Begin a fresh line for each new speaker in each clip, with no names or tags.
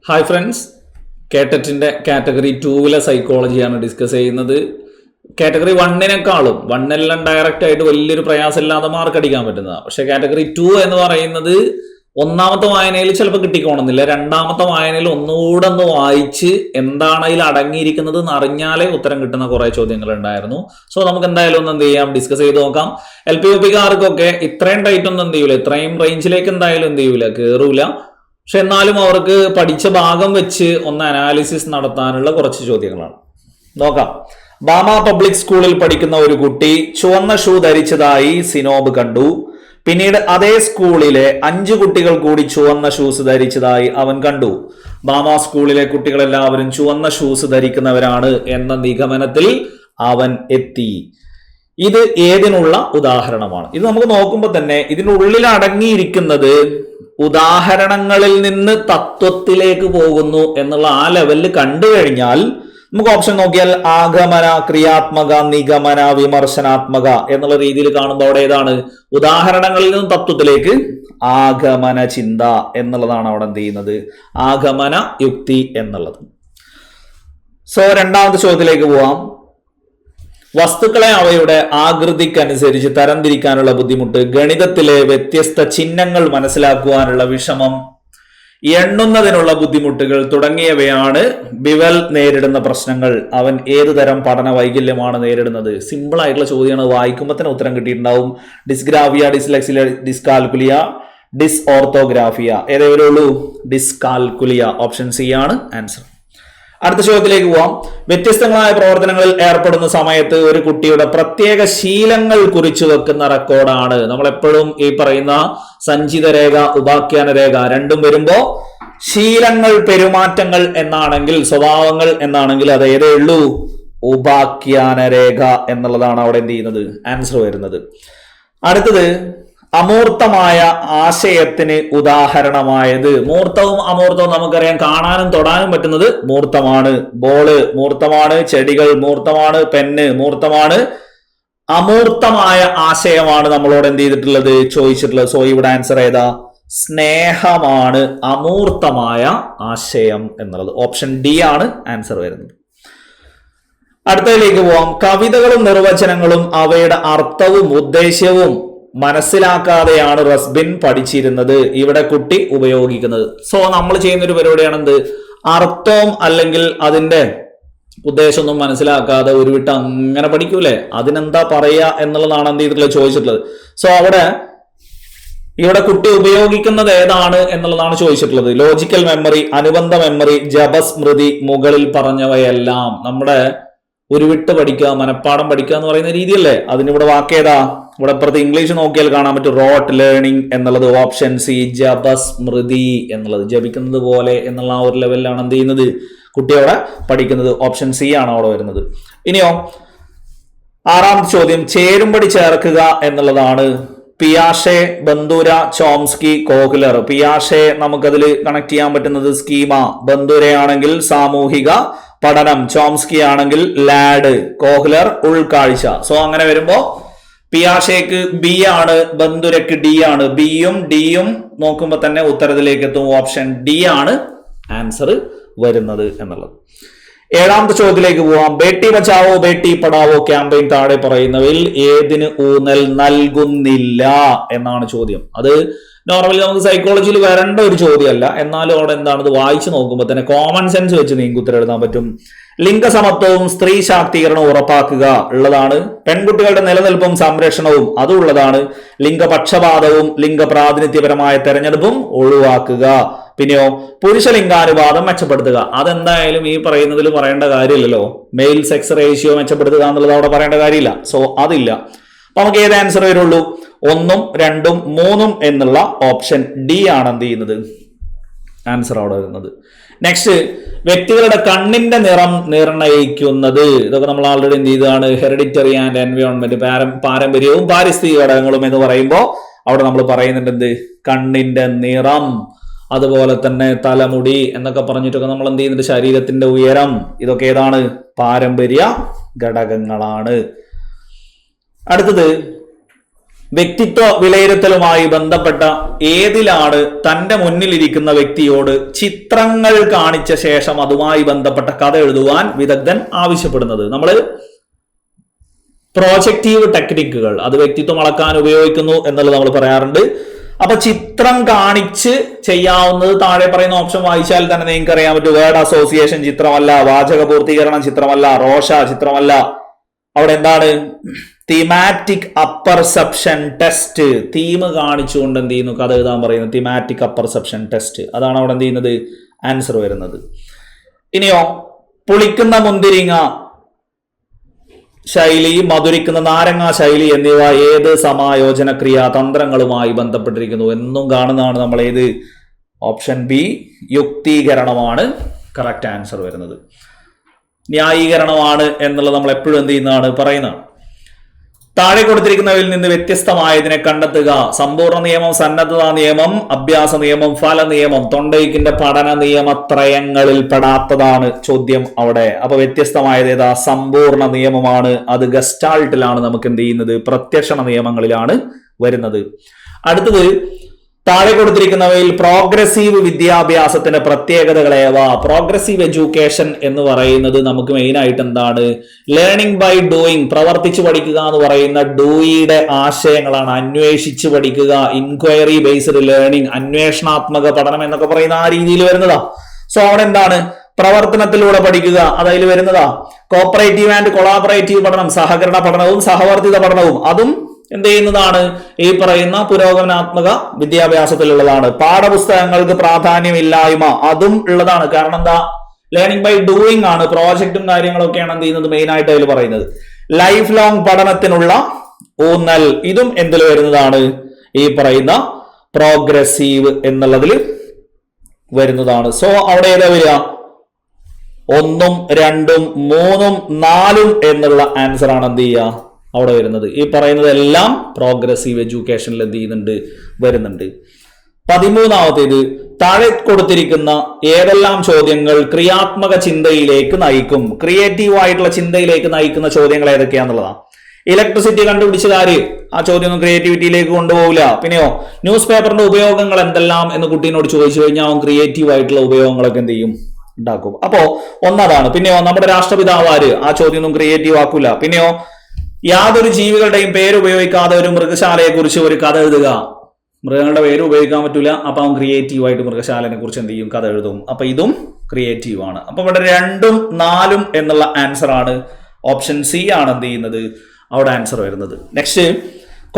Hi friends, കേട്ടറ്റിൻ്റെ category 2 സൈക്കോളജിയാണ് discuss ചെയ്യുന്നത്. Category 1-നേക്കാളും 1 direct ആയിട്ട് വലിയൊരു പ്രയാസമില്ലാതെ മാർക്ക് അടിക്കാൻ പറ്റുന്നതാണ്. പക്ഷെ കാറ്റഗറി 2 എന്ന് പറയുന്നത് ഒന്നാമത്തെ വായനയിൽ ചിലപ്പോൾ കിട്ടിക്കോണമെന്നില്ല. രണ്ടാമത്തെ വായനയിൽ ഒന്നുകൂടെ ഒന്ന് വായിച്ച് എന്താണ് അതിൽ അടങ്ങിയിരിക്കുന്നത് എന്ന് അറിഞ്ഞാലേ ഉത്തരം കിട്ടുന്ന കുറെ ചോദ്യങ്ങൾ ഉണ്ടായിരുന്നു. സോ നമുക്ക് എന്തായാലും ഒന്ന് എന്ത് ചെയ്യാം, ഡിസ്കസ് ചെയ്ത് നോക്കാം. LP-UPക്കാർക്കൊക്കെ ഇത്രയും ടൈറ്റ് ഒന്നും എന്ത് ചെയ്യൂല, ഇത്രയും റേഞ്ചിലേക്ക് എന്തായാലും എന്ത് ചെയ്യൂല, കയറൂല. പക്ഷെ എന്നാലും അവർക്ക് പഠിച്ച ഭാഗം വെച്ച് ഒന്ന് അനാലിസിസ് നടത്താനുള്ള കുറച്ച് ചോദ്യങ്ങളാണ്. നോക്കാം. ബാമ പബ്ലിക് സ്കൂളിൽ പഠിക്കുന്ന ഒരു കുട്ടി ചുവന്ന ഷൂ ധരിച്ചതായി സിനോബ് കണ്ടു. പിന്നീട് അതേ സ്കൂളിലെ 5 കുട്ടികൾ കൂടി ചുവന്ന ഷൂസ് ധരിച്ചതായി അവൻ കണ്ടു. ബാമ സ്കൂളിലെ കുട്ടികളെല്ലാവരും ചുവന്ന ഷൂസ് ധരിക്കുന്നവരാണ് എന്ന നിഗമനത്തിൽ അവൻ എത്തി. ഇത് ഏതിനുള്ള ഉദാഹരണമാണ്? ഇത് നമുക്ക് നോക്കുമ്പോൾ തന്നെ ഇതിനുള്ളിൽ അടങ്ങിയിരിക്കുന്നത് ഉദാഹരണങ്ങളിൽ നിന്ന് തത്വത്തിലേക്ക് പോകുന്നു എന്നുള്ള ആ ലെവലിൽ കണ്ടു കഴിഞ്ഞാൽ നമുക്ക് ഓപ്ഷൻ നോക്കിയാൽ ആഗമന, ക്രിയാത്മക, നിഗമന, വിമർശനാത്മക എന്നുള്ള രീതിയിൽ കാണുമ്പോൾ അവിടെ ഏതാണ്? ഉദാഹരണങ്ങളിൽ നിന്നും തത്വത്തിലേക്ക് ആഗമന ചിന്ത എന്നുള്ളതാണ് അവിടെ എന്ത് ചെയ്യുന്നത്, ആഗമന യുക്തി എന്നുള്ളത്. സോ രണ്ടാമത്തെ ചോദ്യത്തിലേക്ക് പോവാം. വസ്തുക്കളെ അവയുടെ ആകൃതിക്കനുസരിച്ച് തരംതിരിക്കാനുള്ള ബുദ്ധിമുട്ട്, ഗണിതത്തിലെ വ്യത്യസ്ത ചിഹ്നങ്ങൾ മനസ്സിലാക്കുവാനുള്ള വിഷമം, എണ്ണുന്നതിനുള്ള ബുദ്ധിമുട്ടുകൾ തുടങ്ങിയവയാണ് ബിവൽ നേരിടുന്ന പ്രശ്നങ്ങൾ. അവൻ ഏതു തരം പഠന വൈകല്യമാണ് നേരിടുന്നത്? സിമ്പിൾ ആയിട്ടുള്ള ചോദ്യമാണ്, വായിക്കുമ്പോൾ തന്നെ ഉത്തരം കിട്ടിയിട്ടുണ്ടാവും. Dysgraphia, dyslexia, dyscalculia, dysorthographia. ഏതേ വരുള്ളൂ? ഡിസ്കാൽക്കുലിയ. ഓപ്ഷൻ സി ആണ് ആൻസർ. അടുത്ത ചോദ്യത്തിലേക്ക് പോവാം. വ്യത്യസ്തങ്ങളായ പ്രവർത്തനങ്ങളിൽ ഏർപ്പെടുന്ന സമയത്ത് ഒരു കുട്ടിയുടെ പ്രത്യേക ശീലങ്ങൾ കുറിച്ചു വെക്കുന്ന റെക്കോർഡാണ്. നമ്മൾ എപ്പോഴും ഈ പറയുന്ന സഞ്ചിത രേഖ, ഉപാഖ്യാന രേഖ രണ്ടും വരുമ്പോ ശീലങ്ങൾ, പെരുമാറ്റങ്ങൾ എന്നാണെങ്കിൽ, സ്വഭാവങ്ങൾ എന്നാണെങ്കിൽ അത് ഏതേ ഉള്ളൂ? ഉപാഖ്യാന രേഖ എന്നുള്ളതാണ് അവിടെ എന്ത് ചെയ്യുന്നത്, ആൻസർ വരുന്നത്. അടുത്തത് അമൂർത്തമായ ആശയത്തിന് ഉദാഹരണമായത്. മൂർത്തവും അമൂർത്തവും നമുക്കറിയാം, കാണാനും തൊടാനും പറ്റുന്നത് മൂർത്തമാണ്. ബോള് മൂർത്തമാണ്, ചെടികൾ മൂർത്തമാണ്, പെന്ന് മൂർത്തമാണ്. അമൂർത്തമായ ആശയമാണ് നമ്മളോട് എന്ത് ചെയ്തിട്ടുള്ളത്, ചോദിച്ചിട്ടുള്ളത്. സോ ഇവിടെ ആൻസർ ഏതാ? സ്നേഹമാണ് അമൂർത്തമായ ആശയം എന്നുള്ളത്. ഓപ്ഷൻ ഡി ആണ് ആൻസർ വരുന്നത്. അടുത്തതിലേക്ക് പോവാം. കവിതകളും നിർവചനങ്ങളും അവയുടെ അർത്ഥവും ഉദ്ദേശ്യവും മനസ്സിലാക്കാതെയാണ് റസ്ബിൻ പഠിച്ചിരുന്നത്. ഇവിടെ കുട്ടി ഉപയോഗിക്കുന്നത്. സോ നമ്മൾ ചെയ്യുന്ന ഒരു പരിപാടിയാണ് എന്ത്, അർത്ഥവും അല്ലെങ്കിൽ അതിന്റെ ഉദ്ദേശമൊന്നും മനസ്സിലാക്കാതെ ഒരു വിട്ട് അങ്ങനെ പഠിക്കൂലേ, അതിനെന്താ പറയാ എന്നുള്ളതാണ് എന്ത് ചെയ്തിട്ടുള്ളത്, ചോദിച്ചിട്ടുള്ളത്. സോ ഇവിടെ കുട്ടി ഉപയോഗിക്കുന്നത് ഏതാണ് എന്നുള്ളതാണ് ചോദിച്ചിട്ടുള്ളത്. ലോജിക്കൽ മെമ്മറി, അനുബന്ധ മെമ്മറി, ജപസ്മൃതി, മുകളിൽ പറഞ്ഞവയെല്ലാം. നമ്മുടെ ഉരുവിട്ട് പഠിക്കുക, മനപ്പാടം പഠിക്കുക എന്ന് പറയുന്ന രീതിയല്ലേ. അതിനിവിടെ വാക്കേതാ? ഇവിടെ അപ്പുറത്ത് ഇംഗ്ലീഷ് നോക്കിയാൽ കാണാൻ പറ്റും, റോട്ട് ലേണിംഗ് എന്നുള്ളത്. ഓപ്ഷൻ സി ജപസ്മൃതി എന്നുള്ളത്, ജപിക്കുന്നത് പോലെ എന്നുള്ള ആ ഒരു ലെവലിലാണ് എന്ത് ചെയ്യുന്നത്, കുട്ടിയോടെ പഠിക്കുന്നത്. ഓപ്ഷൻ സി ആണ് അവിടെ വരുന്നത്. ഇനിയോ ആറാമത്തെ ചോദ്യം, ചേരുംപടി ചേർക്കുക എന്നുള്ളതാണ്. പിയാഷെ, ബന്ദുര, ചോംസ്കി, കോഹ്ലർ. പിയാഷെ നമുക്കതിൽ കണക്ട് ചെയ്യാൻ പറ്റുന്നത് സ്കീമ, ബന്ദുരയാണെങ്കിൽ സാമൂഹിക പഠനം, ചോംസ്കി ആണെങ്കിൽ ലാഡ്, കോഹ്ലർ ഉൾക്കാഴ്ച. സോ അങ്ങനെ വരുമ്പോ പിയാഷേക്ക് ബി ആണ്, ബന്ദുരക്ക് ഡി ആണ്. ബിയും ഡിയും നോക്കുമ്പോൾ തന്നെ ഉത്തരത്തിലേക്ക് എത്തും. ഓപ്ഷൻ ഡി ആണ് ആൻസർ വരുന്നത് എന്നുള്ളത്. ഏഴാമത്തെ ചോദ്യത്തിലേക്ക് പോവാം. ബേട്ടി ബച്ചാവോ ബേട്ടി പഠാവോ ക്യാമ്പയിൻ താഴെ പറയുന്നവയിൽ ഏതിന് ഊന്നൽ നൽകുന്നില്ല എന്നാണ് ചോദ്യം. അത് നോർമലി നമുക്ക് സൈക്കോളജിയിൽ വരേണ്ട ഒരു ചോദ്യമല്ല, എന്നാലും അവിടെ എന്താണ്, ഇത് വായിച്ചു നോക്കുമ്പോൾ തന്നെ കോമൺ സെൻസ് വെച്ച് നിങ്ങൾക്ക് ഉത്തരം എഴുതാൻ പറ്റും. ലിംഗസമത്വവും സ്ത്രീ ശാക്തീകരണവും ഉറപ്പാക്കുക ഉള്ളതാണ്. പെൺകുട്ടികളുടെ നിലനിൽപ്പും സംരക്ഷണവും അതും ഉള്ളതാണ്. ലിംഗപക്ഷപാതവും ലിംഗപ്രാതിനിധ്യപരമായ തെരഞ്ഞെടുപ്പും ഒഴിവാക്കുക. പിന്നെയോ പുരുഷ ലിംഗാനുപാതം മെച്ചപ്പെടുത്തുക. അതെന്തായാലും ഈ പറയുന്നതിൽ പറയേണ്ട കാര്യമില്ലല്ലോ. മെയിൽ സെക്സ് റേഷ്യോ മെച്ചപ്പെടുത്തുക എന്നുള്ളത് അവിടെ പറയേണ്ട കാര്യമില്ല. സോ അതില്ല. അപ്പൊ നമുക്ക് ഏത് ആൻസർ വരുള്ളൂ? 1, 2, 3 എന്നുള്ള ഓപ്ഷൻ ഡി ആണ് എന്ത് ചെയ്യുന്നത്, ആൻസർ അവിടെ വരുന്നത്. നെക്സ്റ്റ്, വ്യക്തികളുടെ കണ്ണിന്റെ നിറം നിർണയിക്കുന്നത്. ഇതൊക്കെ നമ്മൾ ആൾറെഡി എന്ത് ചെയ്തതാണ്, ഹെറിഡിറ്ററി ആൻഡ് എൻവയോൺമെന്റ്, പാരമ്പര്യവും പാരിസ്ഥിതിക ഘടകങ്ങളും എന്ന് പറയുമ്പോൾ അവിടെ നമ്മൾ പറയുന്നുണ്ട് എന്ത്, കണ്ണിന്റെ നിറം, അതുപോലെ തന്നെ തലമുടി എന്നൊക്കെ പറഞ്ഞിട്ടൊക്കെ നമ്മൾ എന്ത് ചെയ്യുന്നുണ്ട്, ശരീരത്തിന്റെ ഉയരം, ഇതൊക്കെ ഏതാണ്, പാരമ്പര്യ ഘടകങ്ങളാണ്. അടുത്തത് വ്യക്തിത്വ വിലയിരുത്തലുമായി ബന്ധപ്പെട്ട ഏതിലാണ് തന്റെ മുന്നിലിരിക്കുന്ന വ്യക്തിയോട് ചിത്രങ്ങൾ കാണിച്ച ശേഷം അതുമായി ബന്ധപ്പെട്ട കഥ എഴുതുവാൻ വിദഗ്ധൻ ആവശ്യപ്പെടുന്നത്? നമ്മൾ പ്രോജക്റ്റീവ് ടെക്നിക്കുകൾ അത് വ്യക്തിത്വം അളക്കാൻ ഉപയോഗിക്കുന്നു എന്നുള്ളത് നമ്മൾ പറയാറുണ്ട്. അപ്പൊ ചിത്രം കാണിച്ച് ചെയ്യാവുന്നത് താഴെ പറയുന്ന ഓപ്ഷൻ വായിച്ചാൽ തന്നെ നിങ്ങൾക്ക് അറിയാൻ പറ്റും. വേർഡ് അസോസിയേഷൻ ചിത്രമല്ല, വാചക പൂർത്തീകരണം ചിത്രമല്ല, റോഷ ചിത്രമല്ല. അവിടെ എന്താണ്? Thematic apperception test. തീം കാണിച്ചുകൊണ്ട് എന്ത് ചെയ്യുന്നു? കഥ എഴുതാൻ പറയുന്നത് തീമാറ്റിക് അപ്പർസെപ്ഷൻ ടെസ്റ്റ്. അതാണ് അവിടെ എന്ത് ചെയ്യുന്നത്? ആൻസർ വരുന്നത്. ഇനിയോ പുളിക്കുന്ന മുന്തിരിങ്ങ ശൈലി, മധുരിക്കുന്ന നാരങ്ങ ശൈലി എന്നിവ ഏത് സമായോജന ക്രിയാതന്ത്രങ്ങളുമായി ബന്ധപ്പെട്ടിരിക്കുന്നു എന്നും കാണുന്നതാണ്. നമ്മൾ ഏത്? ഓപ്ഷൻ ബി യുക്തീകരണമാണ് കറക്റ്റ് ആൻസർ വരുന്നത്. ന്യായീകരണമാണ് എന്നുള്ളത് നമ്മൾ എപ്പോഴും എന്ത് ചെയ്യുന്നതാണ്? പറയുന്നതാണ്. താഴെ കൊടുത്തിരിക്കുന്നവയിൽ നിന്ന് വ്യത്യസ്തമായതിനെ കണ്ടെത്തുക. സമ്പൂർണ്ണ നിയമം, സന്നദ്ധതാ നിയമം, അഭ്യാസ നിയമം, ഫല നിയമം. തൊണ്ടയ്ക്കിന്റെ പഠന നിയമത്രയങ്ങളിൽ പെടാത്തതാണ് ചോദ്യം അവിടെ. അപ്പൊ വ്യത്യസ്തമായത് ഏതാ? സമ്പൂർണ്ണ നിയമമാണ്. അത് ഗസ്റ്റാൾട്ടിലാണ് നമുക്ക് എന്ത് ചെയ്യുന്നത്? പ്രത്യക്ഷണ നിയമങ്ങളിലാണ് വരുന്നത്. അടുത്തത് താഴെ കൊടുത്തിരിക്കുന്നവയിൽ പ്രോഗ്രസീവ് വിദ്യാഭ്യാസത്തിന്റെ പ്രത്യേകതകളേവ? പ്രോഗ്രസീവ് എഡ്യൂക്കേഷൻ എന്ന് പറയുന്നത് നമുക്ക് മെയിൻ ആയിട്ട് എന്താണ്? ലേണിംഗ് ബൈ ഡൂയിങ്, പ്രവർത്തിച്ചു പഠിക്കുക എന്ന് പറയുന്ന ഡൂയിയുടെ ആശയങ്ങളാണ്. അന്വേഷിച്ച് പഠിക്കുക, ഇൻക്വയറി ബേസ്ഡ് ലേണിംഗ്, അന്വേഷണാത്മക പഠനം എന്നൊക്കെ പറയുന്ന ആ രീതിയിൽ വരുന്നതാ. സോ അവിടെ എന്താണ്? പ്രവർത്തനത്തിലൂടെ പഠിക്കുക, അതിൽ വരുന്നതാ. കോപ്പറേറ്റീവ് ആൻഡ് കൊളാബറേറ്റീവ് പഠനം, സഹകരണ പഠനവും സഹവർത്തിത പഠനവും, അതും എന്ത് ചെയ്യുന്നതാണ്? ഈ പറയുന്ന പുരോഗമനാത്മക വിദ്യാഭ്യാസത്തിലുള്ളതാണ്. പാഠപുസ്തകങ്ങൾക്ക് പ്രാധാന്യമില്ലായ്മ, അതും ഉള്ളതാണ്. കാരണം എന്താ? ലേണിംഗ് ബൈ ഡൂയിങ് ആണ്. പ്രോജക്റ്റും കാര്യങ്ങളൊക്കെയാണ് എന്ത് ചെയ്യുന്നത്? മെയിൻ ആയിട്ട് അതിൽ പറയുന്നത്. ലൈഫ് ലോങ് പഠനത്തിനുള്ള ഊന്നൽ, ഇതും എന്തിൽ വരുന്നതാണ്? ഈ പറയുന്ന പ്രോഗ്രസീവ് എന്നുള്ളതിൽ വരുന്നതാണ്. സോ അവിടെ ഏതാ വരിക? 1, 2, 3, 4 എന്നുള്ള ആൻസർ ആണ് എന്ത് ചെയ്യുക? അവിടെ വരുന്നത്. ഈ പറയുന്നതെല്ലാം പ്രോഗ്രസീവ് എഡ്യൂക്കേഷനിൽ എന്ത് ചെയ്യുന്നുണ്ട്? വരുന്നുണ്ട്. 13ാമത്തേത് താഴെ കൊടുത്തിരിക്കുന്ന ഏതെല്ലാം ചോദ്യങ്ങൾ ക്രിയാത്മക ചിന്തയിലേക്ക് നയിക്കും? ക്രിയേറ്റീവ് ആയിട്ടുള്ള ചിന്തയിലേക്ക് നയിക്കുന്ന ചോദ്യങ്ങൾ ഏതൊക്കെയാന്നുള്ളതാണ്. ഇലക്ട്രിസിറ്റി കണ്ടുപിടിച്ചതാര്? ആ ചോദ്യമൊന്നും ക്രിയേറ്റിവിറ്റിയിലേക്ക് കൊണ്ടുപോകില്ല. പിന്നെയോ ന്യൂസ് പേപ്പറിന്റെ ഉപയോഗങ്ങൾ എന്തെല്ലാം എന്ന് കുട്ടീനോട് ചോദിച്ചു കഴിഞ്ഞാൽ അവൻ ക്രിയേറ്റീവ് ആയിട്ടുള്ള ഉപയോഗങ്ങളൊക്കെ എന്ത് ചെയ്യും? ഉണ്ടാക്കും. അപ്പോ ഒന്നതാണ്. പിന്നെയോ നമ്മുടെ രാഷ്ട്രപിതാവ് ആര്? ആ ചോദ്യമൊന്നും ക്രിയേറ്റീവ് ആക്കൂല. പിന്നെയോ യാതൊരു ജീവികളുടെയും പേര് ഉപയോഗിക്കാതെ ഒരു മൃഗശാലയെ കുറിച്ച് ഒരു കഥ എഴുതുക. മൃഗങ്ങളുടെ പേര് ഉപയോഗിക്കാൻ പറ്റൂല. അപ്പൊ അവൻ ക്രിയേറ്റീവ് ആയിട്ട് മൃഗശാലയെ കുറിച്ച് എന്ത് ചെയ്യും? കഥ എഴുതും. അപ്പൊ ഇതും ക്രിയേറ്റീവ് ആണ്. അപ്പൊ ഇവിടെ 2, 4 എന്നുള്ള ആൻസർ ആണ്. ഓപ്ഷൻ സി ആണ് എന്ത് ചെയ്യുന്നത്? അവിടെ ആൻസർ വരുന്നത്. നെക്സ്റ്റ്,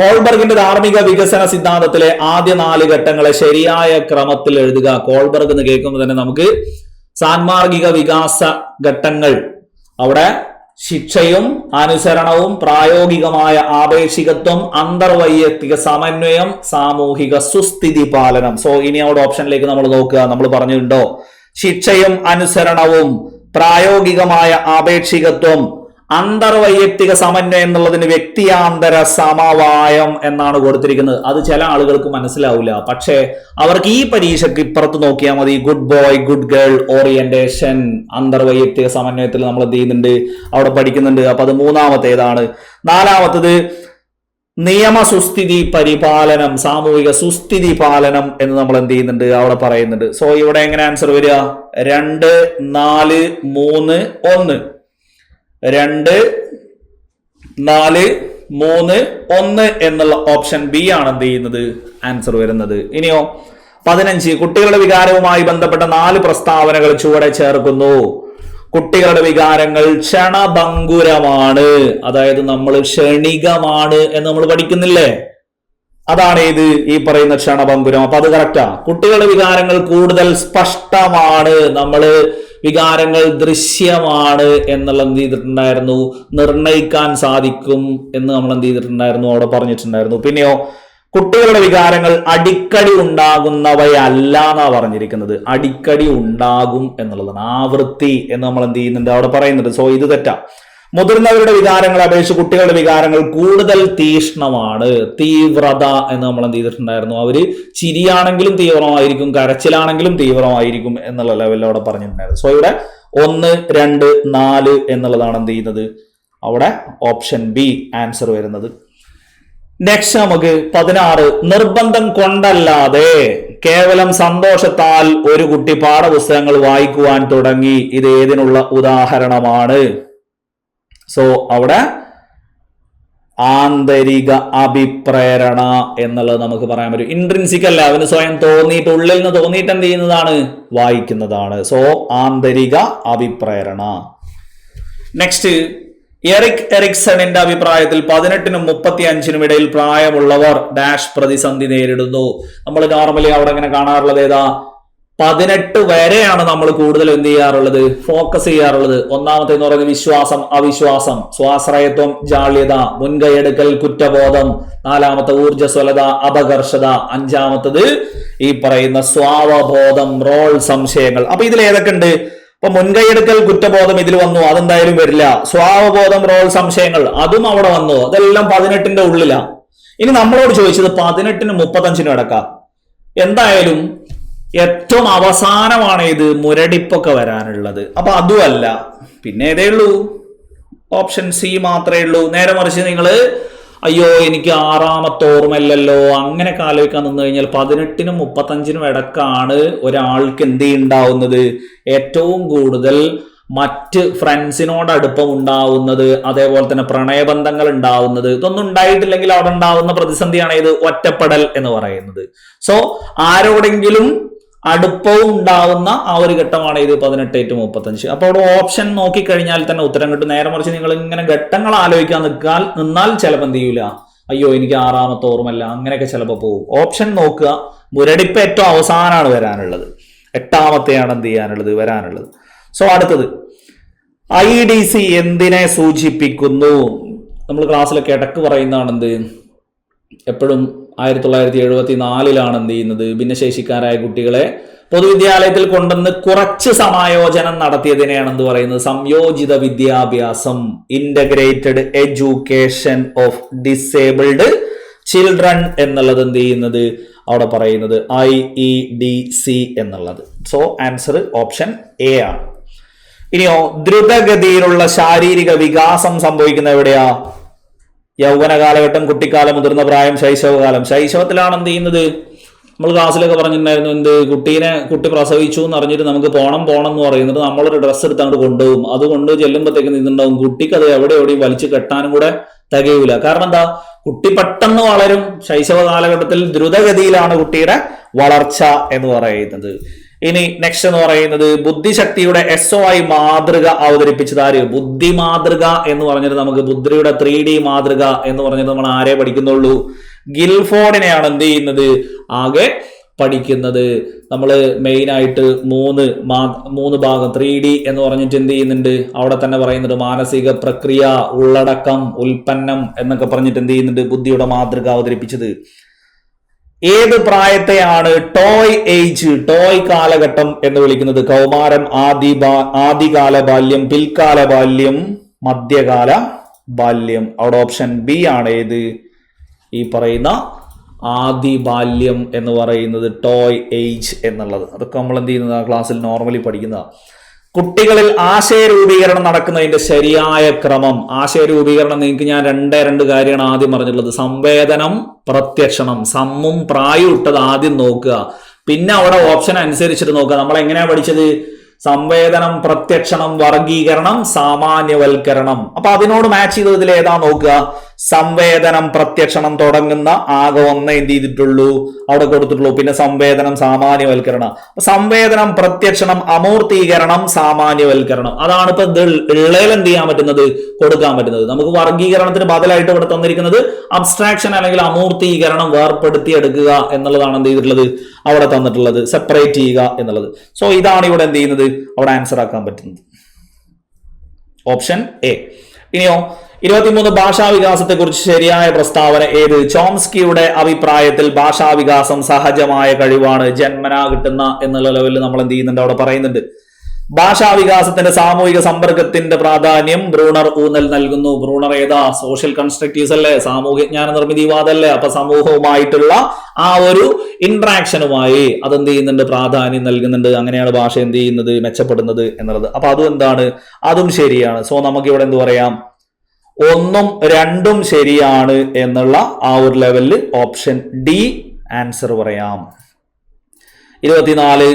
കോൾബർഗിന്റെ ധാർമ്മിക വികസന സിദ്ധാന്തത്തിലെ ആദ്യ 4 ഘട്ടങ്ങളെ ശരിയായ ക്രമത്തിൽ എഴുതുക. കോൾബർഗ് എന്ന് കേൾക്കുമ്പോൾ തന്നെ നമുക്ക് സാൻമാർഗിക വികാസ ഘട്ടങ്ങൾ, അവിടെ ശിക്ഷയും അനുസരണവും, പ്രായോഗികമായ ആപേക്ഷികത്വം, അന്തർവൈയക്തിക സമന്വയം, സാമൂഹിക സുസ്ഥിതി പാലനം. സോ ഇനി അവിടെ ഓപ്ഷനിലേക്ക് നമ്മൾ നോക്കുക. നമ്മൾ പറഞ്ഞിട്ടുണ്ടോ? ശിക്ഷയും അനുസരണവും, പ്രായോഗികമായ ആപേക്ഷികത്വം, അന്തർവൈയക്തിക സമന്വയം എന്നുള്ളതിന് വ്യക്തിയാന്തര സമവായം എന്നാണ് കൊടുത്തിരിക്കുന്നത്. അത് ചില ആളുകൾക്ക് മനസ്സിലാവില്ല. പക്ഷേ അവർക്ക് ഈ പരീക്ഷയ്ക്ക് ഇപ്പുറത്ത് നോക്കിയാൽ മതി. Good boy, good girl orientation, അന്തർവൈയക്തിക സമന്വയത്തിൽ നമ്മൾ എന്ത് ചെയ്യുന്നുണ്ട്? അവിടെ പഠിക്കുന്നുണ്ട്. അപ്പൊ അത് 3ാമത്തേതാണ്. 4ാമത്തത് നിയമസുസ്ഥിതി പരിപാലനം, സാമൂഹിക സുസ്ഥിതി പാലനം എന്ന് നമ്മൾ എന്ത് ചെയ്യുന്നുണ്ട്? അവിടെ പറയുന്നുണ്ട്. സോ ഇവിടെ എങ്ങനെ ആൻസർ വരിക? 2, 4, 3, 1. 2, 4, 3, 1 എന്നുള്ള ഓപ്ഷൻ ബി ആണ് എന്ത് ചെയ്യുന്നത്? ആൻസർ വരുന്നത്. ഇനിയോ 15 കുട്ടികളുടെ വികാരവുമായി ബന്ധപ്പെട്ട 4 പ്രസ്താവനകൾ ചുവടെ ചേർക്കുന്നു. കുട്ടികളുടെ വികാരങ്ങൾ ക്ഷണഭങ്കുരമാണ്, അതായത് നമ്മൾ ക്ഷണികമാണ് എന്ന് നമ്മൾ പഠിക്കുന്നില്ലേ? അതാണ് ഇത് ഈ പറയുന്ന ക്ഷണഭങ്കുരം. അപ്പൊ അത് കറക്റ്റാ. കുട്ടികളുടെ വികാരങ്ങൾ കൂടുതൽ സ്പഷ്ടമാണ്, നമ്മള് വികാരങ്ങൾ ദൃശ്യമാണ് എന്നുള്ള എന്ത് ചെയ്തിട്ടുണ്ടായിരുന്നു? നിർണയിക്കാൻ സാധിക്കും എന്ന് നമ്മൾ എന്ത് ചെയ്തിട്ടുണ്ടായിരുന്നു? അവിടെ പറഞ്ഞിട്ടുണ്ടായിരുന്നു. പിന്നെയോ കുട്ടികളുടെ വികാരങ്ങൾ അടിക്കടി ഉണ്ടാകുന്നവയല്ല എന്നാ പറഞ്ഞിരിക്കുന്നത്. അടിക്കടി ഉണ്ടാകും എന്നുള്ളതാണ്. ആവൃത്തി എന്ന് നമ്മൾ എന്ത് ചെയ്യുന്നുണ്ട്? അവിടെ പറയുന്നുണ്ട്. സോ ഇത് തെറ്റാ. മുതിർന്നവരുടെ വികാരങ്ങളെ അപേക്ഷിച്ച് കുട്ടികളുടെ വികാരങ്ങൾ കൂടുതൽ തീഷ്ണമാണ്, തീവ്രത എന്ന് നമ്മൾ എന്ത് ചെയ്തിട്ടുണ്ടായിരുന്നു? അവര് ചിരിയാണെങ്കിലും തീവ്രമായിരിക്കും, കരച്ചിലാണെങ്കിലും തീവ്രമായിരിക്കും എന്നുള്ള ലെവലിൽ അവിടെ പറഞ്ഞിട്ടുണ്ടായിരുന്നു. സോ ഇവിടെ 1, 2, 4 എന്നുള്ളതാണ് എന്ത് ചെയ്യുന്നത്? അവിടെ ഓപ്ഷൻ ബി ആൻസർ വരുന്നത്. നെക്സ്റ്റ് നമുക്ക് 16 നിർബന്ധം കൊണ്ടല്ലാതെ കേവലം സന്തോഷത്താൽ ഒരു കുട്ടി പാഠപുസ്തകങ്ങൾ വായിക്കുവാൻ തുടങ്ങി. ഇത് ഏതിനുള്ള ഉദാഹരണമാണ്? സോ അവിടെ ആന്തരിക അഭിപ്രേരണ എന്നുള്ളത് നമുക്ക് പറയാൻ പറ്റും. ഇൻട്രിൻസിക് അല്ല, അവന് സ്വയം തോന്നിയിട്ട് ഉള്ളിൽ നിന്ന് തോന്നിയിട്ട് എന്ത് ചെയ്യുന്നതാണ്? വായിക്കുന്നതാണ്. സോ ആന്തരിക അഭിപ്രേരണ. നെക്സ്റ്റ്, എറിക് എറിക്സണിന്റെ അഭിപ്രായത്തിൽ 18-നും 35-നും ഇടയിൽ പ്രായമുള്ളവർ ഡാഷ് പ്രതിസന്ധി നേരിടുന്നു. നമ്മൾ നോർമലി അവിടെ ഇങ്ങനെ കാണാറുള്ളത് ഏതാ? 18 വരെയാണ് നമ്മൾ കൂടുതൽ എന്ത് ചെയ്യാറുള്ളത്? ഫോക്കസ് ചെയ്യാറുള്ളത്. ഒന്നാമത്തേന്ന് പറയുന്നത് വിശ്വാസം, അവിശ്വാസം, സ്വാശ്രയത്വം, ജാള്യത, മുൻകൈയെടുക്കൽ, കുറ്റബോധം. നാലാമത്തെ ഊർജ്ജസ്വലത, അപകർഷത. അഞ്ചാമത്തത് ഈ പറയുന്ന സ്വാവബോധം, റോൾ സംശയങ്ങൾ. അപ്പൊ ഇതിൽ ഏതൊക്കെ ഉണ്ട്? ഇപ്പൊ മുൻകൈയെടുക്കൽ, കുറ്റബോധം ഇതിൽ വന്നു, അതെന്തായാലും വരില്ല. സ്വാവബോധം, റോൾ സംശയങ്ങൾ അതും അവിടെ വന്നു, അതെല്ലാം 18ന്റെ ഉള്ളിലാ. ഇനി നമ്മളോട് ചോദിച്ചത് 18-നും 35-നും അടക്കാം. എന്തായാലും ഏറ്റവും അവസാനമാണ് ഇത് മുരടിപ്പൊക്കെ വരാനുള്ളത്. അപ്പൊ അതുമല്ല, പിന്നെ ഏതേ ഉള്ളൂ? ഓപ്ഷൻ സി മാത്രമേ ഉള്ളൂ. നേരെ മറിച്ച് നിങ്ങൾ അയ്യോ എനിക്ക് 6ാമത്തെ ഓർമ്മയില്ലല്ലോ അങ്ങനെയൊക്കെ ആലോചിക്കാൻ നിന്ന് കഴിഞ്ഞാൽ 18-നും 35-നും ഇടക്കാണ് ഒരാൾക്ക് എന്ത് ഉണ്ടാവുന്നത്? ഏറ്റവും കൂടുതൽ മറ്റ് ഫ്രണ്ട്സിനോട് അടുപ്പം ഉണ്ടാവുന്നത്, അതേപോലെ തന്നെ പ്രണയബന്ധങ്ങൾ ഉണ്ടാവുന്നത്. ഇതൊന്നും ഉണ്ടായിട്ടില്ലെങ്കിൽ അവിടെ ഉണ്ടാവുന്ന പ്രതിസന്ധിയാണ് ഇത് ഒറ്റപ്പെടൽ എന്ന് പറയുന്നത്. സോ ആരോടെങ്കിലും അടുപ്പവും ഉണ്ടാവുന്ന ആ ഒരു ഘട്ടമാണ് ഇത് 18 to 35. അപ്പൊ അവിടെ ഓപ്ഷൻ നോക്കിക്കഴിഞ്ഞാൽ തന്നെ ഉത്തരം കിട്ടും. നേരെ മറിച്ച് നിങ്ങൾ ഇങ്ങനെ ഘട്ടങ്ങൾ ആലോചിക്കാൻ നിന്നാൽ ചിലപ്പോൾ എന്ത് ചെയ്യൂല? അയ്യോ എനിക്ക് 6ാമത്തെ ഓർമ്മല്ല അങ്ങനെയൊക്കെ ചിലപ്പോൾ പോകും. ഓപ്ഷൻ നോക്കുക. മുരടിപ്പ് ഏറ്റവും അവസാനമാണ് വരാനുള്ളത്, 8ാമത്തെയാണ് എന്ത് ചെയ്യാനുള്ളത്? വരാനുള്ളത്. സോ അടുത്തത് IDC എന്തിനെ സൂചിപ്പിക്കുന്നു? നമ്മൾ ക്ലാസ്സിലൊക്കെ ഇടക്ക് പറയുന്നതാണ് എന്ത്? എപ്പോഴും 1974 എന്ത് ചെയ്യുന്നത്? ഭിന്നശേഷിക്കാരായ കുട്ടികളെ പൊതുവിദ്യാലയത്തിൽ കൊണ്ടുവന്ന് കുറച്ച് സമായോജനം നടത്തിയതിനെയാണ് എന്ത് പറയുന്നത്? സംയോജിത വിദ്യാഭ്യാസം, integrated education of disabled children എന്നുള്ളത് എന്ത് ചെയ്യുന്നത്? അവിടെ പറയുന്നത് IEDC എന്നുള്ളത്. സോ ആൻസർ ഓപ്ഷൻ എ ആണ്. ഇനിയോ, ദ്രുതഗതിയിലുള്ള ശാരീരിക വികാസം സംഭവിക്കുന്ന എവിടെയാ? യൗവന കാലഘട്ടം, കുട്ടിക്കാലം, മുതിർന്ന പ്രായം, ശൈശവകാലം. ശൈശവത്തിലാണ് എന്ത് ചെയ്യുന്നത്? നമ്മൾ ക്ലാസ്സിലൊക്കെ പറഞ്ഞിട്ടുണ്ടായിരുന്നു എന്ത്? കുട്ടി പ്രസവിച്ചു എന്ന് അറിഞ്ഞിട്ട് നമുക്ക് പോണം എന്ന് പറയുന്നത് നമ്മളൊരു ഡ്രസ്സ് എടുത്ത് അങ്ങോട്ട് കൊണ്ടുപോകും. അത് കൊണ്ട് ചെല്ലുമ്പോഴത്തേക്ക് നിന്നുണ്ടാവും കുട്ടിക്ക് അത് എവിടെയും വലിച്ചു കെട്ടാനും കൂടെ തികയൂല. കാരണം എന്താ? കുട്ടി പെട്ടെന്ന് വളരും. ശൈശവ കാലഘട്ടത്തിൽ ദ്രുതഗതിയിലാണ് കുട്ടിയുടെ വളർച്ച എന്ന് പറയുന്നത്. ഇനി നെക്സ്റ്റ് എന്ന് പറയുന്നത് ബുദ്ധിശക്തിയുടെ SOI മാതൃക അവതരിപ്പിച്ചത് ആര്? ബുദ്ധി മാതൃക എന്ന് പറഞ്ഞത് നമുക്ക് ബുദ്ധിയുടെ 3D മാതൃക എന്ന് പറഞ്ഞത് നമ്മൾ ആരെ പഠിക്കുന്നുള്ളൂ? ഗിൽഫോർഡിനെയാണ് എന്ത് ചെയ്യുന്നത്? ആകെ പഠിക്കുന്നത്. നമ്മൾ മെയിൻ ആയിട്ട് മൂന്ന് ഭാഗം 3D എന്ന് പറഞ്ഞിട്ട് എന്ത് ചെയ്യുന്നുണ്ട്? അവിടെ തന്നെ പറയുന്നുണ്ട് മാനസിക പ്രക്രിയ, ഉള്ളടക്കം, ഉൽപ്പന്നം എന്നൊക്കെ പറഞ്ഞിട്ട് എന്ത് ചെയ്യുന്നുണ്ട്? ബുദ്ധിയുടെ മാതൃക അവതരിപ്പിച്ചത്. ഏത് പ്രായത്തെയാണ് ടോയ് ഏജ്, ടോയ് കാലഘട്ടം എന്ന് വിളിക്കുന്നത്? കൗമാരം, ആദികാല ബാല്യം, പിൽക്കാല ബാല്യം, മധ്യകാല ബാല്യം. അവിടെ ഓപ്ഷൻ ബി ആണ് ഏത്? ഈ പറയുന്ന ആദി ബാല്യം എന്ന് പറയുന്നത് ടോയ് ഏജ് എന്നുള്ളത്. അതൊക്കെ നമ്മൾ എന്ത് ചെയ്യുന്നത്? ക്ലാസ്സിൽ നോർമലി പഠിക്കുന്നതാണ്. കുട്ടികളിൽ ആശയരൂപീകരണം നടക്കുന്നതിന്റെ ശരിയായ ക്രമം. ആശയരൂപീകരണം നിങ്ങൾക്ക് ഞാൻ രണ്ട് കാര്യമാണ് ആദ്യം പറഞ്ഞിട്ടുള്ളത്. സംവേദനം, പ്രത്യക്ഷണം. സമ്മും പ്രായം ഇട്ടത് ആദ്യം നോക്കുക, പിന്നെ അവിടെ ഓപ്ഷൻ അനുസരിച്ചിട്ട് നോക്കുക. നമ്മൾ എങ്ങനെയാ പഠിച്ചത്? സംവേദനം, പ്രത്യക്ഷണം, വർഗീകരണം, സാമാന്യവൽക്കരണം. അപ്പൊ അതിനോട് മാച്ച് ചെയ്തതിൽ ഏതാ നോക്കുക? സംവേദനം, പ്രത്യക്ഷണം തുടങ്ങുന്ന ആകെ ഒന്നേ എന്ത് ചെയ്തിട്ടുള്ളൂ? അവിടെ കൊടുത്തിട്ടുള്ളൂ. പിന്നെ സംവേദനം, സാമാന്യവൽക്കരണം. സംവേദനം, പ്രത്യക്ഷണം, അമൂർത്തീകരണം, സാമാന്യവൽക്കരണം. അതാണ് ഇപ്പൊ ഉള്ളയിൽ എന്ത് ചെയ്യാൻ പറ്റുന്നത്? കൊടുക്കാൻ പറ്റുന്നത്. നമുക്ക് വർഗീകരണത്തിന് ബദലായിട്ട് ഇവിടെ തന്നിരിക്കുന്നത് അബ്സ്ട്രാക്ഷൻ അല്ലെങ്കിൽ അമൂർത്തീകരണം, വേർപ്പെടുത്തി എടുക്കുക എന്നുള്ളതാണ് എന്ത് ചെയ്തിട്ടുള്ളത്? അവിടെ തന്നിട്ടുള്ളത്. സെപ്പറേറ്റ് ചെയ്യുക എന്നുള്ളത്. സോ ഇതാണ് ഇവിടെ എന്ത് ചെയ്യുന്നത്? അവിടെ ആൻസർ ആക്കാൻ പറ്റുന്നത്. Option A. ഇനിയോ 23 ഭാഷാവികാസത്തെ കുറിച്ച് ശരിയായ പ്രസ്താവന ഏത്? ചോംസ്കിയുടെ അഭിപ്രായത്തിൽ ഭാഷാവികാസം സഹജമായ കഴിവാണ്, ജന്മനാ കിട്ടുന്ന എന്നുള്ള ലെവലിൽ നമ്മൾ എന്ത് ചെയ്യുന്നുണ്ട്? അവിടെ പറയുന്നുണ്ട്. ഭാഷാവികാസത്തിന്റെ സാമൂഹിക സമ്പർക്കത്തിന്റെ പ്രാധാന്യം ബ്രൂണർ ഊന്നൽ നൽകുന്നു. ബ്രൂണർ ഏതാ? സോഷ്യൽ കൺസ്ട്രക്റ്റീവ്സ് അല്ലേ, സാമൂഹ്യ ജ്ഞാന നിർമ്മിതിവാദല്ലേ. അപ്പൊ സമൂഹവുമായിട്ടുള്ള ആ ഒരു ഇന്ററാക്ഷനുമായി അതെന്ത് ചെയ്യുന്നുണ്ട്? പ്രാധാന്യം നൽകുന്നുണ്ട്. അങ്ങനെയാണ് ഭാഷ എന്ത് ചെയ്യുന്നത്? മെച്ചപ്പെടുന്നത് എന്നുള്ളത്. അപ്പൊ അതും എന്താണ്? അതും ശരിയാണ്. സോ നമുക്ക് ഇവിടെ എന്ത് പറയാം? ഒന്നും രണ്ടും ശരിയാണ് എന്നുള്ള ആ ഒരു ലെവലിൽ ഓപ്ഷൻ ഡി ആൻസർ പറയാം. 24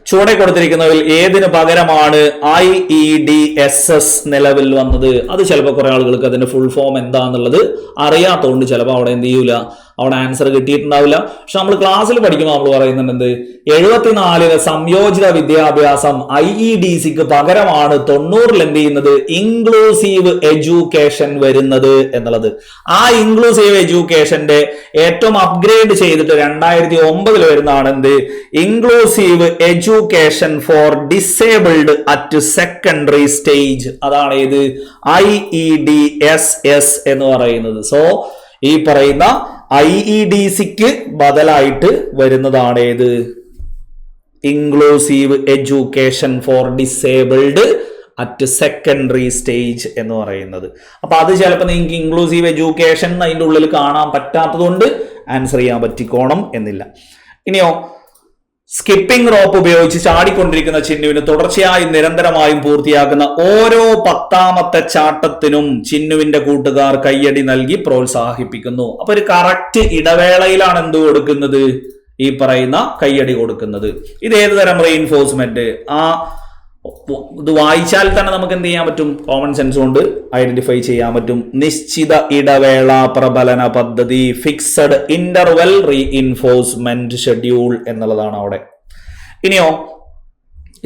ചുവടെ കൊടുത്തിരിക്കുന്നതിൽ ഏതിന് പകരമാണ് IEDSS നിലവിൽ വന്നത്? അത് ചിലപ്പോൾ കുറെ ആളുകൾക്ക് അതിന്റെ ഫുൾ ഫോം എന്താന്നുള്ളത് അറിയാത്തതുകൊണ്ട് ചിലപ്പോൾ അവിടെ എന്ത് ചെയ്യൂല, അവിടെ ആൻസർ കിട്ടിയിട്ടുണ്ടാവില്ല. പക്ഷെ നമ്മൾ ക്ലാസ്സിൽ പഠിക്കുമ്പോൾ നമ്മൾ പറയുന്നുണ്ട് 74 സംയോജിത വിദ്യാഭ്യാസം IEDCക്ക് പകരമാണ് 90 എന്ത് ചെയ്യുന്നത്, ഇൻക്ലൂസീവ് എഡ്യൂക്കേഷൻ വരുന്നത് എന്നുള്ളത്. ആ ഇൻക്ലൂസീവ് എഡ്യൂക്കേഷന്റെ ഏറ്റവും അപ്ഗ്രേഡ് ചെയ്തിട്ട് 2009 വരുന്നതാണ് എന്ത്, inclusive education for disabled at secondary stage. അതാണ് ഇത് IEDSS എന്ന് പറയുന്നത്. സോ ഈ പറയുന്ന IEDCക്ക് ബദലായിട്ട് വരുന്നതാണ് ഏത്, inclusive education for disabled at secondary stage എന്ന് പറയുന്നത്. അപ്പൊ അത് ചിലപ്പോൾ നിങ്ങൾക്ക് ഇൻക്ലൂസീവ് എഡ്യൂക്കേഷൻ അതിൻ്റെ ഉള്ളിൽ കാണാൻ പറ്റാത്തത് കൊണ്ട് ആൻസർ ചെയ്യാൻ പറ്റിക്കോണം എന്നില്ല. ഇനിയോ, സ്കിപ്പിംഗ് റോപ്പ് ഉപയോഗിച്ച് ചാടിക്കൊണ്ടിരിക്കുന്ന ചിന്നുവിന് തുടർച്ചയായി നിരന്തരമായും പൂർത്തിയാക്കുന്ന ഓരോ 10ാമത്തെ ചാട്ടത്തിനും ചിന്നുവിന്റെ കൂട്ടുകാർ കയ്യടി നൽകി പ്രോത്സാഹിപ്പിക്കുന്നു. അപ്പൊ ഒരു കറക്റ്റ് ഇടവേളയിലാണ് എന്ത് കൊടുക്കുന്നത്, ഈ പറയുന്ന കയ്യടി കൊടുക്കുന്നത്. ഇത് ഏത് തരം റീഇൻഫോഴ്സ്മെന്റ്? ഇത് വായിച്ചാൽ തന്നെ നമുക്ക് എന്ത് ചെയ്യാൻ പറ്റും, കോമൺ സെൻസ് കൊണ്ട് ഐഡന്റിഫൈ ചെയ്യാൻ പറ്റും. നിശ്ചിത ഇടവേള പ്രബലന പദ്ധതി, ഫിക്സഡ് ഇന്റർവെൽ റീഇൻഫോഴ്സ്മെന്റ് ഷെഡ്യൂൾ എന്നുള്ളതാണ് അവിടെ. ഇനിയോ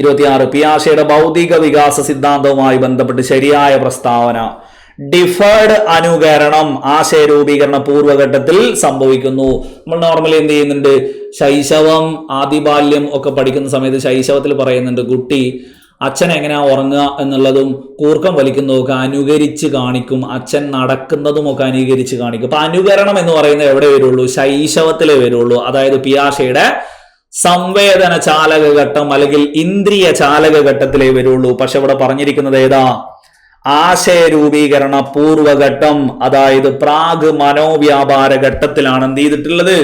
26 പിയാഷയുടെ ഭൗതിക വികാസ സിദ്ധാന്തവുമായി ബന്ധപ്പെട്ട് ശരിയായ പ്രസ്താവന. ഡിഫേർഡ് അനുകരണം ആശയരൂപീകരണ പൂർവ്വഘട്ടത്തിൽ സംഭവിക്കുന്നു. നമ്മൾ നോർമലി എന്ത് ചെയ്യുന്നുണ്ട്, ശൈശവം ആദിബാല്യം ഒക്കെ പഠിക്കുന്ന സമയത്ത് ശൈശവത്തിൽ പറയുന്നുണ്ട് കുട്ടി അച്ഛൻ എങ്ങനെയാ ഉറങ്ങുക എന്നുള്ളതും കൂർക്കം വലിക്കുന്നതും അനുകരിച്ച് കാണിക്കും, അച്ഛൻ നടക്കുന്നതും ഒക്കെ അനുകരിച്ച് കാണിക്കും. അപ്പൊ അനുകരണം എന്ന് പറയുന്നത് എവിടെ വരുള്ളൂ, ശൈശവത്തിലേ വരുള്ളൂ. അതായത് പിയാഷയുടെ സംവേദന ചാലകഘട്ടം അല്ലെങ്കിൽ ഇന്ദ്രിയ ചാലകഘട്ടത്തിലേ വരുള്ളൂ. പക്ഷെ ഇവിടെ പറഞ്ഞിരിക്കുന്നത് ഏതാ, ആശയരൂപീകരണ പൂർവഘട്ടം, അതായത് പ്രാഗ് മനോവ്യാപാര ഘട്ടത്തിലാണ് എന്ത് ചെയ്തിട്ടുള്ളത്,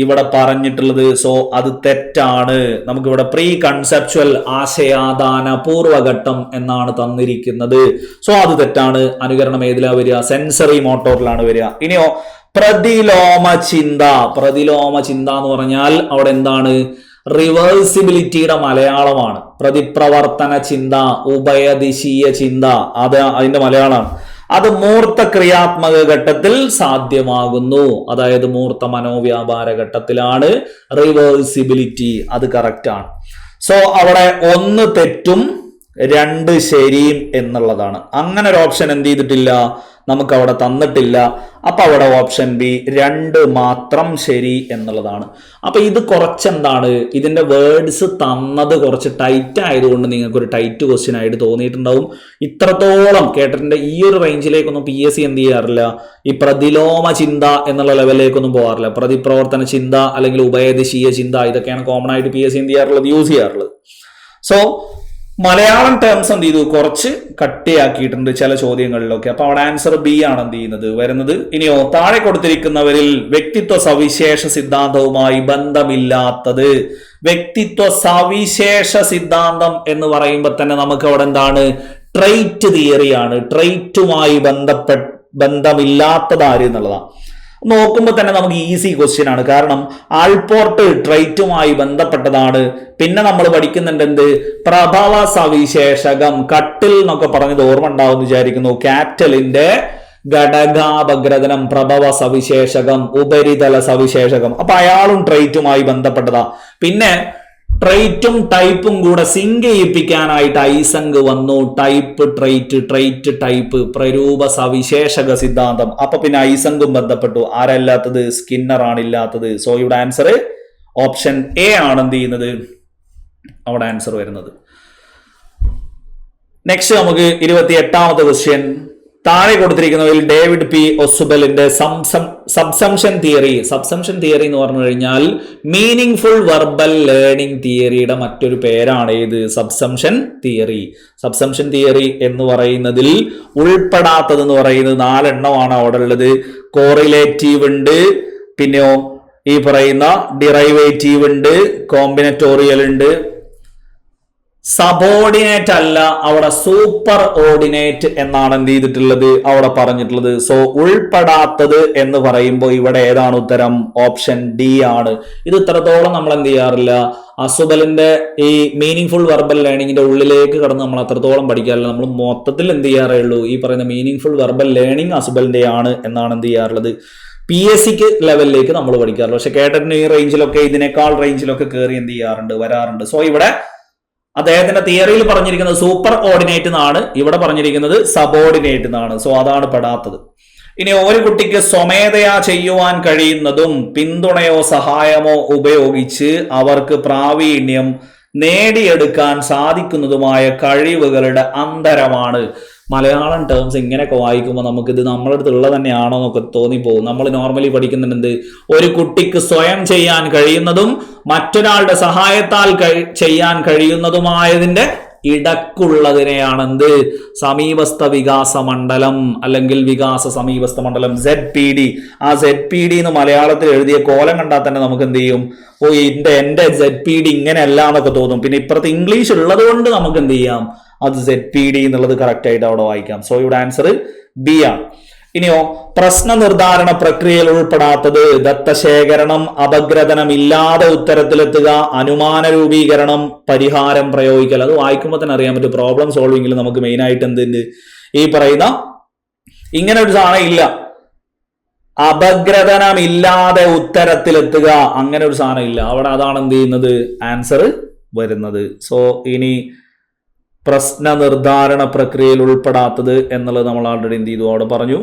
ഇവിടെ പറഞ്ഞിട്ടുള്ളത്. സോ അത് തെറ്റാണ്. നമുക്കിവിടെ പ്രീ കൺസെപ്ച്വൽ ആശയാദാന പൂർവഘട്ടം എന്നാണ് തന്നിരിക്കുന്നത്. സോ അത് തെറ്റാണ്. അനുകരണം ഏതിലാ വരിക, സെൻസറി മോട്ടോറിലാണ് വരിക. ഇനിയോ പ്രതിലോമ ചിന്ത. പ്രതിലോമ ചിന്ത എന്ന് പറഞ്ഞാൽ അവിടെ എന്താണ്, റിവേഴ്സിബിലിറ്റിയുടെ മലയാളമാണ്. പ്രതിപ്രവർത്തന ചിന്ത, ഉഭയദിശീയ ചിന്ത, അത് അതിന്റെ മലയാളമാണ്. അത് മൂർത്ത ക്രിയാത്മക ഘട്ടത്തിൽ സാധ്യമാകുന്നു. അതായത് മൂർത്ത മനോവ്യാപാര ഘട്ടത്തിലാണ് റിവേഴ്സിബിലിറ്റി. അത് കറക്റ്റ് ആണ്. സോ അവിടെ 1 തെറ്റും 2 ശരിയും എന്നുള്ളതാണ്. അങ്ങനെ ഒരു ഓപ്ഷൻ എന്ത് ചെയ്തിട്ടില്ല, നമുക്ക് അവിടെ തന്നിട്ടില്ല. അപ്പൊ അവിടെ ഓപ്ഷൻ ബി 2 മാത്രം ശരി എന്നുള്ളതാണ്. അപ്പൊ ഇത് കുറച്ചെന്താണ്, ഇതിന്റെ വേർഡ്സ് തന്നത് കുറച്ച് ടൈറ്റ് ആയതുകൊണ്ട് നിങ്ങൾക്ക് ഒരു ടൈറ്റ് ക്വസ്റ്റ്യൻ ആയിട്ട് തോന്നിയിട്ടുണ്ടാവും. ഇത്രത്തോളം കേട്ടിട്ടുണ്ട് ഈ ഒരു റേഞ്ചിലേക്കൊന്നും PSC എന്ത് ചെയ്യാറില്ല, ഈ പ്രതിലോമ ചിന്ത എന്നുള്ള ലെവലിലേക്കൊന്നും പോകാറില്ല. പ്രതിപ്രവർത്തന ചിന്ത അല്ലെങ്കിൽ ഉഭയദിശീയ ചിന്ത ഇതൊക്കെയാണ് കോമൺ ആയിട്ട് PSC എന്ത് ചെയ്യാറുള്ളത്, യൂസ് ചെയ്യാറുള്ളത്. സോ മലയാളം ടേംസ് എന്ത് ചെയ്തു, കുറച്ച് കട്ടിയാക്കിയിട്ടുണ്ട് ചില ചോദ്യങ്ങളിലൊക്കെ. അപ്പൊ അവിടെ ആൻസർ ബി ആണ് എന്ത് ചെയ്യുന്നത് വരുന്നത്. ഇനിയോ താഴെ കൊടുത്തിരിക്കുന്നവരിൽ വ്യക്തിത്വ സവിശേഷ സിദ്ധാന്തവുമായി ബന്ധമില്ലാത്തത്. വ്യക്തിത്വ സവിശേഷ സിദ്ധാന്തം എന്ന് പറയുമ്പോൾ തന്നെ നമുക്ക് അവിടെ എന്താണ്, ട്രെയ്റ്റ് തിയറിയാണ്. ട്രെയ്റ്റുമായി ബന്ധമില്ലാത്തത് ആര് എന്നുള്ളതാണ്. നോക്കുമ്പോൾ തന്നെ നമുക്ക് ഈസി ക്വസ്റ്റ്യൻ ആണ്. കാരണം ആൾപോർട്ട് ട്രെയ്റ്റുമായി ബന്ധപ്പെട്ടതാണ്. പിന്നെ നമ്മൾ പഠിക്കുന്നുണ്ട് എന്ത്, പ്രഭവ സവിശേഷകം. കട്ടിൽ എന്നൊക്കെ പറഞ്ഞത് ഓർമ്മ ഉണ്ടാവും വിചാരിക്കുന്നു. ക്യാറ്റലിന്റെ ഘടകാപഗ്രഥനം, പ്രഭവ സവിശേഷകം, ഉപരിതല സവിശേഷകം. അപ്പൊ അയാളും ട്രെയ്റ്റുമായി ബന്ധപ്പെട്ടതാ. പിന്നെ ട്രെയ്റ്റും ടൈപ്പും കൂടെ സിങ്ക് ചെയ്യിപ്പിക്കാനായിട്ട് ഐസങ്ക് വന്നു. ടൈപ്പ് ട്രെയ്റ്റ്, ട്രെയ്റ്റ് ടൈപ്പ്, പ്രരൂപ സവിശേഷക സിദ്ധാന്തം. അപ്പൊ പിന്നെ ഐസങ്കും ബന്ധപ്പെട്ടു. ആരല്ലാത്തത്, സ്കിന്നർ ആണ് ഇല്ലാത്തത്. സോ ഇവിടെ ആൻസർ ഓപ്ഷൻ എ ആണ് എന്ത് ചെയ്യുന്നത്, അവിടെ ആൻസർ വരുന്നത്. നെക്സ്റ്റ് നമുക്ക് 28ാമത്തെ ക്വസ്റ്റ്യൻ. താഴെ കൊടുത്തിരിക്കുന്നതിൽ ഡേവിഡ് പി ഒസുബലിന്റെ സബ്സംഷൻ തിയറി. സബ്സംഷൻ തിയറി എന്ന് പറഞ്ഞു കഴിഞ്ഞാൽ മീനിങ് ഫുൾ വെർബൽ ലേണിംഗ് തിയറിയുടെ മറ്റൊരു പേരാണ് ഏത്, സബ്സംഷൻ തിയറി. സബ്സംഷൻ തിയറി എന്ന് പറയുന്നതിൽ ഉൾപ്പെടാത്തത് എന്ന് പറയുന്നത് 4 എണ്ണമാണ് അവിടെ ഉള്ളത്. കോറിലേറ്റീവ് ഉണ്ട്, പിന്നെയോ ഈ പറയുന്ന ഡിറൈവേറ്റീവ് ഉണ്ട്, കോമ്പിനറ്റോറിയൽ ഉണ്ട്, സബോർഡിനേറ്റ് അല്ല, അവിടെ സൂപ്പർ ഓർഡിനേറ്റ് എന്നാണ് എന്ത് ചെയ്തിട്ടുള്ളത് അവിടെ പറഞ്ഞിട്ടുള്ളത്. സോ ഉൾപ്പെടാത്തത് എന്ന് പറയുമ്പോൾ ഇവിടെ ഏതാണ് ഉത്തരം? ഓപ്ഷൻ ഡി ആണ്. ഇത് ഇത്രത്തോളം നമ്മൾ എന്ത് ചെയ്യാറില്ല, അസുബലിന്റെ ഈ മീനിങ് ഫുൾ വെർബൽ ലേണിംഗിന്റെ ഉള്ളിലേക്ക് കടന്ന് നമ്മൾ അത്രത്തോളം പഠിക്കാറില്ല. നമ്മൾ മൊത്തത്തിൽ എന്ത് ചെയ്യാറേ ഉള്ളൂ, ഈ പറയുന്ന മീനിങ് ഫുൾ വെർബൽ ലേണിംഗ് അസുബലിന്റെ ആണ് എന്നാണ് എന്ത് ചെയ്യാറുള്ളത്, PSC ലെവലിലേക്ക് നമ്മൾ പഠിക്കാറുള്ളത്. പക്ഷെ കേട്ടറ്റിന് ഈ റേഞ്ചിലൊക്കെ ഇതിനേക്കാൾ റേഞ്ചിലൊക്കെ കയറി എന്ത് ചെയ്യാറുണ്ട്, വരാറുണ്ട്. സോ ഇവിടെ അദ്ദേഹത്തിന്റെ തിയറിയിൽ പറഞ്ഞിരിക്കുന്നത് സൂപ്പർ ഓർഡിനേറ്റ് എന്നാണ്, ഇവിടെ പറഞ്ഞിരിക്കുന്നത് സബോർഡിനേറ്റ് എന്നാണ്. സോ അതാണ് പെടാത്തത്. ഇനി ഒരു കുട്ടിക്ക് സ്വമേധയാ ചെയ്യുവാൻ കഴിയുന്നതും പിന്തുണയോ സഹായമോ ഉപയോഗിച്ച് അവർക്ക് പ്രാവീണ്യം നേടിയെടുക്കാൻ സാധിക്കുന്നതുമായ കഴിവുകളുടെ അന്തരമാണ്. മലയാളം ടേംസ് ഇങ്ങനെയൊക്കെ വായിക്കുമ്പോൾ നമുക്കിത് നമ്മുടെ അടുത്തുള്ള തന്നെയാണോ എന്നൊക്കെ തോന്നിപ്പോകും. നമ്മൾ നോർമലി പഠിക്കുന്നുണ്ട് ഒരു കുട്ടിക്ക് സ്വയം ചെയ്യാൻ കഴിയുന്നതും മറ്റൊരാളുടെ സഹായത്താൽ ചെയ്യാൻ കഴിയുന്നതുമായതിന്റെ ഇടക്കുള്ളതിനെയാണ് എന്ത്, സമീപസ്ഥ വികാസ മണ്ഡലം അല്ലെങ്കിൽ വികാസ സമീപസ്ഥ മണ്ഡലം, ZPD. ആ ZPD എന്ന് മലയാളത്തിൽ എഴുതിയ കോലം കണ്ടാൽ തന്നെ നമുക്ക് എന്ത് ചെയ്യും, ഓ എന്റെ ZPD ഇങ്ങനെയല്ല എന്നൊക്കെ തോന്നും. പിന്നെ ഇപ്പുറത്ത് ഇംഗ്ലീഷ് ഉള്ളത് കൊണ്ട് നമുക്ക് എന്ത് ചെയ്യാം, അത് ZPD എന്നുള്ളത് കറക്റ്റ് ആയിട്ട് അവിടെ വായിക്കാം. സോ ഇവിടെ ആൻസർ ബി ആണ്. ഇനിയോ പ്രശ്ന നിർദ്ധാരണ പ്രക്രിയയിൽ ഉൾപ്പെടാത്തത് ദത്തശേഖരണം, അപഗ്രഥനം ഇല്ലാതെ ഉത്തരത്തിലെത്തുക, അനുമാന രൂപീകരണം, പരിഹാരം പ്രയോഗിക്കൽ. അത് വായിക്കുമ്പോൾ തന്നെ അറിയാൻ പറ്റും. പ്രോബ്ലം സോൾവിംഗിൽ നമുക്ക് മെയിൻ ആയിട്ട് എന്തുണ്ട്, ഈ പറയുന്ന ഇങ്ങനെ ഒരു സാധനം ഇല്ല, അപഗ്രഥനം ഇല്ലാതെ ഉത്തരത്തിലെത്തുക, അങ്ങനെ ഒരു സാധനം ഇല്ല അവിടെ. അതാണ് എന്ത് ചെയ്യുന്നത്, ആൻസർ വരുന്നത്. സോ ഇനി പ്രശ്ന നിർദ്ധാരണ പ്രക്രിയയിൽ ഉൾപ്പെടാത്തത് എന്നുള്ളത് നമ്മൾ ആൾറെഡി എന്ത് ചെയ്തു അവിടെ പറഞ്ഞു.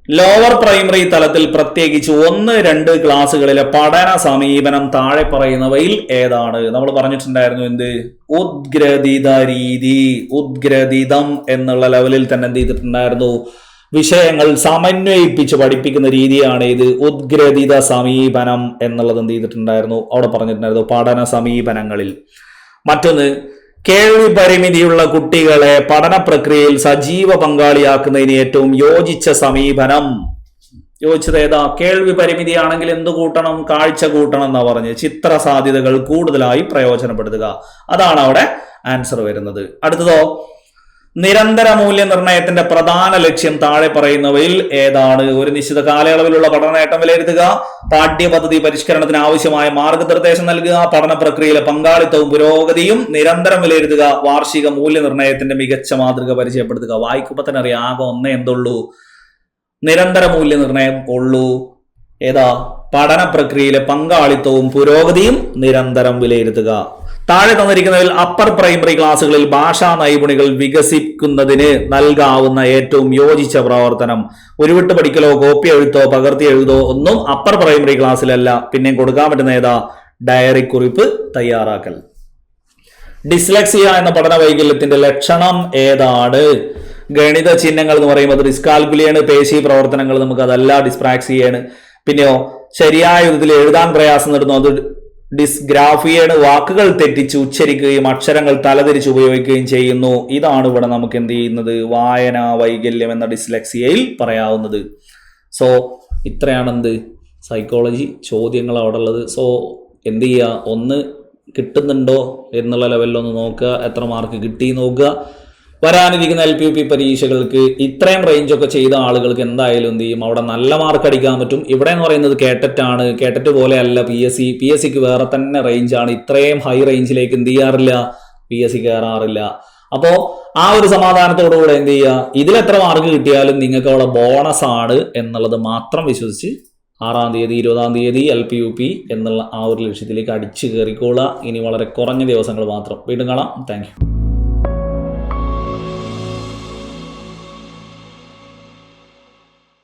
ലോവർ പ്രൈമറി തലത്തിൽ പ്രത്യേകിച്ച് 1-2 ക്ലാസ്സുകളിലെ പഠന സമീപനം താഴെ പറയുന്നവയിൽ ഏതാണ്? നമ്മൾ പറഞ്ഞിട്ടുണ്ടായിരുന്നു എന്ത്, ഉദ്ഗ്രഥിത രീതി, ഉദ്ഗ്രഥിതം എന്നുള്ള ലെവലിൽ തന്നെ എന്ത് ചെയ്തിട്ടുണ്ടായിരുന്നു, വിഷയങ്ങൾ സമന്വയിപ്പിച്ച് പഠിപ്പിക്കുന്ന രീതിയാണ് ഇത് ഉദ്ഗ്രഥിത സമീപനം എന്നുള്ളത് എന്ത് ചെയ്തിട്ടുണ്ടായിരുന്നു അവിടെ പറഞ്ഞിട്ടുണ്ടായിരുന്നു പഠന സമീപനങ്ങളിൽ. മറ്റൊന്ന്, കേൾവി പരിമിതിയുള്ള കുട്ടികളെ പഠന പ്രക്രിയയിൽ സജീവ പങ്കാളിയാക്കുന്നതിന് ഏറ്റവും യോജിച്ച സമീപനം. യോജിച്ചത് ഏതാ? കേൾവി പരിമിതിയാണെങ്കിൽ എന്ത് കൂട്ടണം, കാഴ്ച കൂട്ടണം എന്നാ പറഞ്ഞ് ചിത്ര സാധ്യതകൾ കൂടുതലായി പ്രയോജനപ്പെടുത്തുക. അതാണ് അവിടെ ആൻസർ വരുന്നത്. അടുത്തതോ, നിരന്തര മൂല്യനിർണ്ണയത്തിന്റെ പ്രധാന ലക്ഷ്യം താഴെ പറയുന്നവയിൽ ഏതാണ്? ഒരു നിശ്ചിത കാലയളവിലുള്ള പഠന നേട്ടം വിലയിരുത്തുക, പാഠ്യപദ്ധതി പരിഷ്കരണത്തിന് ആവശ്യമായ മാർഗനിർദ്ദേശം നൽകുക, പഠന പ്രക്രിയയിലെ പങ്കാളിത്തവും പുരോഗതിയും നിരന്തരം വിലയിരുത്തുക, വാർഷിക മൂല്യനിർണ്ണയത്തിന്റെ മികച്ച മാതൃക പരിചയപ്പെടുത്തുക. വായിക്കുമ്പോൾ തന്നെ അറിയാം, ആകെ ഒന്നേ എന്തുള്ളൂ, നിരന്തര മൂല്യനിർണ്ണയം ഉള്ളൂ. ഏതാ? പഠന പ്രക്രിയയിലെ പങ്കാളിത്തവും പുരോഗതിയും നിരന്തരം വിലയിരുത്തുക. താഴെ തന്നിരിക്കുന്നതിൽ അപ്പർ പ്രൈമറി ക്ലാസ്സുകളിൽ ഭാഷാ നൈപുണികൾ വികസിക്കുന്നതിന് നൽകാവുന്ന ഏറ്റവും യോജിച്ച പ്രവർത്തനം. ഉരുവിട്ട് പഠിക്കലോ കോപ്പി എഴുത്തോ പകർത്തി എഴുതോ ഒന്നും അപ്പർ പ്രൈമറി ക്ലാസ്സിലല്ല. പിന്നെയും കൊടുക്കാൻ പറ്റുന്ന ഏതാ? ഡയറി കുറിപ്പ് തയ്യാറാക്കൽ. ഡിസ്ലെക്സിയ എന്ന പഠന വൈകല്യത്തിന്റെ ലക്ഷണം ഏതാണ്? ഗണിത ചിഹ്നങ്ങൾ എന്ന് പറയുമ്പോൾ ഡിസ്കാൽക്കുലിയാണ്, പേശി പ്രവർത്തനങ്ങൾ നമുക്ക് അതല്ല, ഡിസ്പ്രാക്സിയാണ്. പിന്നെയോ ശരിയായ വിധത്തിൽ എഴുതാൻ പ്രയാസം നേടുന്നു, അത് ഡിസ്ഗ്രാഫിയാണ്. വാക്കുകൾ തെറ്റിച്ച് ഉച്ചരിക്കുകയും അക്ഷരങ്ങൾ തലതിരിച്ച് ഉപയോഗിക്കുകയും ചെയ്യുന്നു. ഇതാണ് ഇവിടെ നമുക്ക് എന്ത് ചെയ്യുന്നത്, വായനാ വൈകല്യം എന്ന ഡിസ്ലെക്സിയയിൽ പറയാവുന്നത്. സോ ഇത്രയാണ് എന്ത് സൈക്കോളജി ചോദ്യങ്ങൾ അവിടെ ഉള്ളത്. സോ എന്ത് ചെയ്യുക, ഒന്ന് കിട്ടുന്നുണ്ടോ എന്നുള്ള ലെവലിലൊന്ന് നോക്കുക, എത്ര മാർക്ക് കിട്ടി നോക്കുക. വരാനിരിക്കുന്ന LPUP പരീക്ഷകൾക്ക് ഇത്രയും റേഞ്ചൊക്കെ ചെയ്ത ആളുകൾക്ക് എന്തായാലും എന്ത് ചെയ്യും, അവിടെ നല്ല മാർക്ക് അടിക്കാൻ പറ്റും. ഇവിടെ എന്ന് പറയുന്നത് കേട്ടറ്റ് ആണ്, കേട്ടറ്റ് പോലെയല്ല PSCക്ക് വേറെ തന്നെ റേഞ്ചാണ്. ഇത്രയും ഹൈ റേഞ്ചിലേക്ക് എന്ത് ചെയ്യാറില്ല, PSC കയറാറില്ല. അപ്പോൾ ആ ഒരു സമാധാനത്തോടുകൂടെ എന്ത് ചെയ്യുക, ഇതിലെത്ര മാർക്ക് കിട്ടിയാലും നിങ്ങൾക്ക് അവിടെ ബോണസ് ആണ് എന്നുള്ളത് മാത്രം വിശ്വസിച്ച് 6-ാം തീയതി 20-ാം തീയതി LPUP എന്നുള്ള ആ ഒരു ലക്ഷ്യത്തിലേക്ക് അടിച്ചു കയറിക്കോളുക. ഇനി വളരെ കുറഞ്ഞ ദിവസങ്ങൾ മാത്രം. വീണ്ടും കാണാം. Thank you.